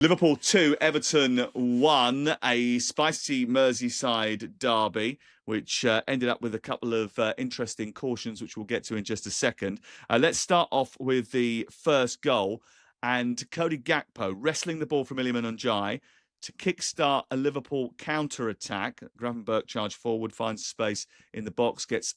Liverpool 2, Everton 1, a spicy Merseyside derby, which ended up with a couple of interesting cautions, which we'll get to in just a second. Let's start off with the first goal, and Cody Gakpo wrestling the ball from Iliman Ndiaye to kickstart a Liverpool counter-attack. Gravenberch charged forward, finds space in the box, gets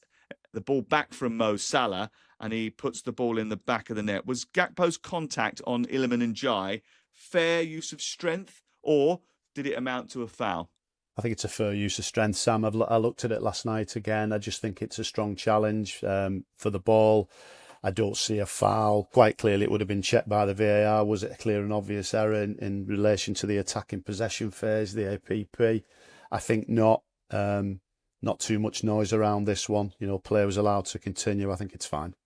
the ball back from Mo Salah, and he puts the ball in the back of the net. Was Gakpo's contact on Iliman Ndiaye fair use of strength, or did it amount to a foul? I think it's a fair use of strength, Sam. I looked at it last night again. I just think it's a strong challenge for the ball. I don't see a foul. Quite clearly, it would have been checked by the VAR. Was it a clear and obvious error in relation to the attacking possession phase, the APP? I think not. Not too much noise around this one. Play was allowed to continue. I think it's fine.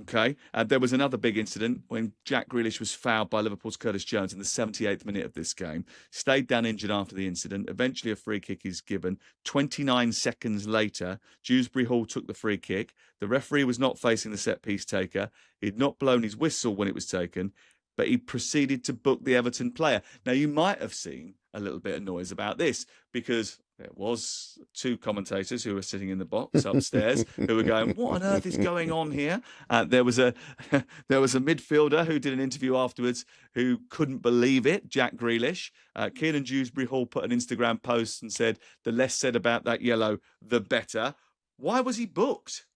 Okay. There was another big incident when Jack Grealish was fouled by Liverpool's Curtis Jones in the 78th minute of this game. Stayed down injured after the incident. Eventually, a free kick is given. 29 seconds later, Dewsbury Hall took the free kick. The referee was not facing the set-piece taker. He'd not blown his whistle when it was taken, but he proceeded to book the Everton player. Now, you might have seen a little bit of noise about this because there was two commentators who were sitting in the box upstairs who were going, "What on earth is going on here?" There was a midfielder who did an interview afterwards who couldn't believe it, Jack Grealish. Kieran Dewsbury Hall put an Instagram post and said, "The less said about that yellow, the better." Why was he booked?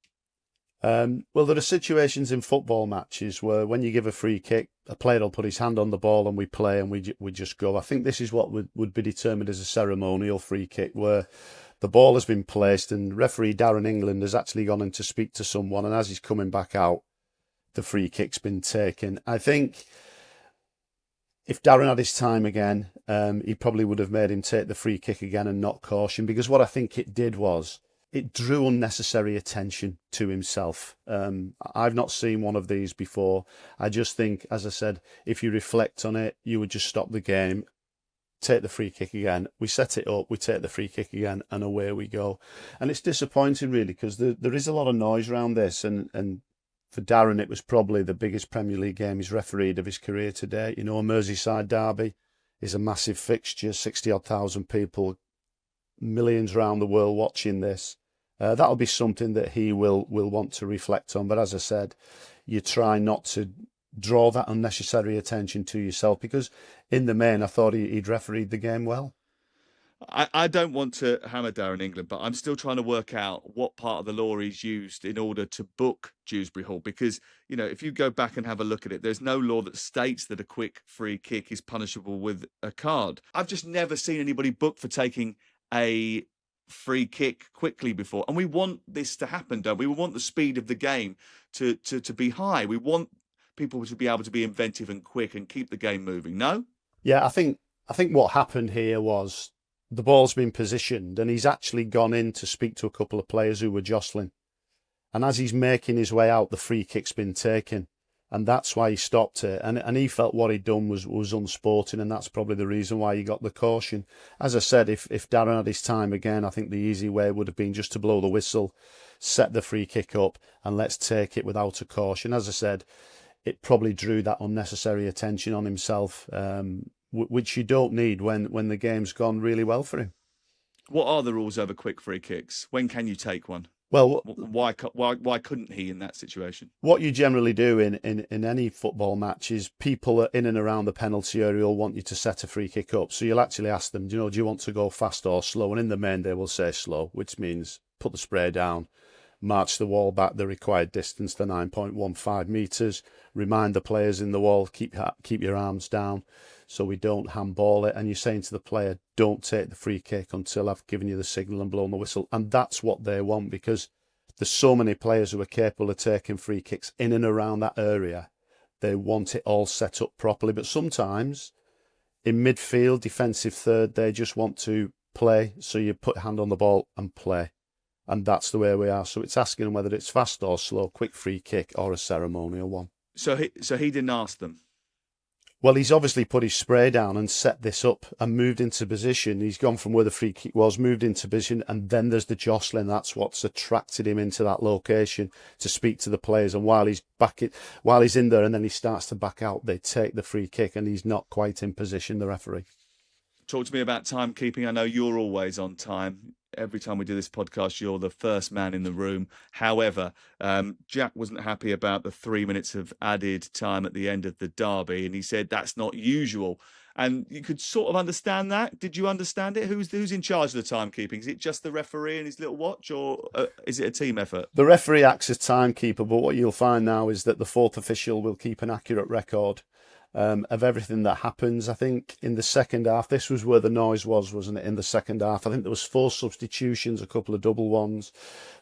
Well, there are situations in football matches where when you give a free kick, a player will put his hand on the ball and we play and we just go. I think this is what would be determined as a ceremonial free kick where the ball has been placed and referee Darren England has actually gone in to speak to someone, and as he's coming back out, the free kick's been taken. I think if Darren had his time again, he probably would have made him take the free kick again and not caution, because what I think it did was it drew unnecessary attention to himself. I've not seen one of these before. I just think, as I said, if you reflect on it, you would just stop the game, take the free kick again. We set it up, we take the free kick again, and away we go. And it's disappointing, really, because there is a lot of noise around this. And for Darren, it was probably the biggest Premier League game he's refereed of his career to date. A Merseyside Derby is a massive fixture, 60-odd thousand people, millions around the world watching this. That'll be something that he will want to reflect on. But as I said, you try not to draw that unnecessary attention to yourself, because in the main, I thought he'd refereed the game well. I don't want to hammer Darren England, but I'm still trying to work out what part of the law he's used in order to book Dewsbury Hall. Because, if you go back and have a look at it, there's no law that states that a quick free kick is punishable with a card. I've just never seen anybody booked for taking a free kick quickly before, and we want this to happen, don't we? We want the speed of the game to be high. We want people to be able to be inventive and quick and keep the game moving. No? Yeah, I think what happened here was the ball's been positioned and he's actually gone in to speak to a couple of players who were jostling, and as he's making his way out, the free kick's been taken. And that's why he stopped it. And he felt what he'd done was unsporting, and that's probably the reason why he got the caution. As I said, if Darren had his time again, I think the easy way would have been just to blow the whistle, set the free kick up, and let's take it without a caution. As I said, it probably drew that unnecessary attention on himself, which you don't need when the game's gone really well for him. What are the rules over quick free kicks? When can you take one? Well, why couldn't he in that situation? What you generally do in any football match is people in and around the penalty area will want you to set a free kick up. So you'll actually ask them, do you want to go fast or slow? And in the main, they will say slow, which means put the spray down, march the wall back the required distance, the 9.15 metres, remind the players in the wall, keep your arms down so we don't handball it. And you're saying to the player, don't take the free kick until I've given you the signal and blown the whistle. And that's what they want, because there's so many players who are capable of taking free kicks in and around that area. They want it all set up properly. But sometimes in midfield, defensive third, they just want to play. So you put a hand on the ball and play. And that's the way we are. So it's asking them whether it's fast or slow, quick free kick or a ceremonial one. So he didn't ask them? Well, he's obviously put his spray down and set this up and moved into position. He's gone from where the free kick was, moved into position, and then there's the jostling. That's what's attracted him into that location to speak to the players. And while he's while he's in there, and then he starts to back out, they take the free kick, and he's not quite in position, the referee. Talk to me about timekeeping. I know you're always on time. Every time we do this podcast, you're the first man in the room. However, Jack wasn't happy about the 3 minutes of added time at the end of the derby, and he said that's not usual. And you could sort of understand that. Did you understand it? Who's in charge of the timekeeping? Is it just the referee and his little watch, or is it a team effort? The referee acts as timekeeper, but what you'll find now is that the fourth official will keep an accurate record of everything that happens. I think in the second half, this was where the noise was, wasn't it? In the second half, I think there was 4 substitutions, a couple of double ones,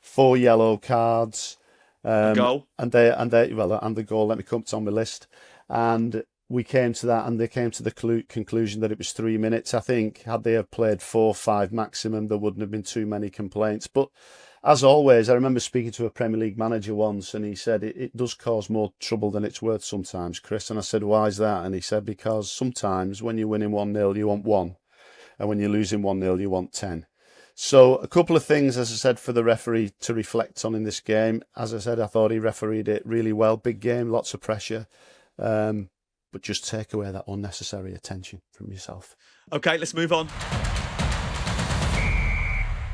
4 yellow cards, Goal, and the goal. Let me come to on my list, and we came to that, and they came to the conclusion that it was 3 minutes. I think had they have played 4 or 5 maximum, there wouldn't have been too many complaints. But as always, I remember speaking to a Premier League manager once, and he said it does cause more trouble than it's worth sometimes, Chris. And I said, why is that? And he said, because sometimes when you're winning 1-0, you want 1. And when you're losing 1-0, you want 10. So a couple of things, as I said, for the referee to reflect on in this game. As I said, I thought he refereed it really well. Big game, lots of pressure. But just take away that unnecessary attention from yourself. Okay, let's move on.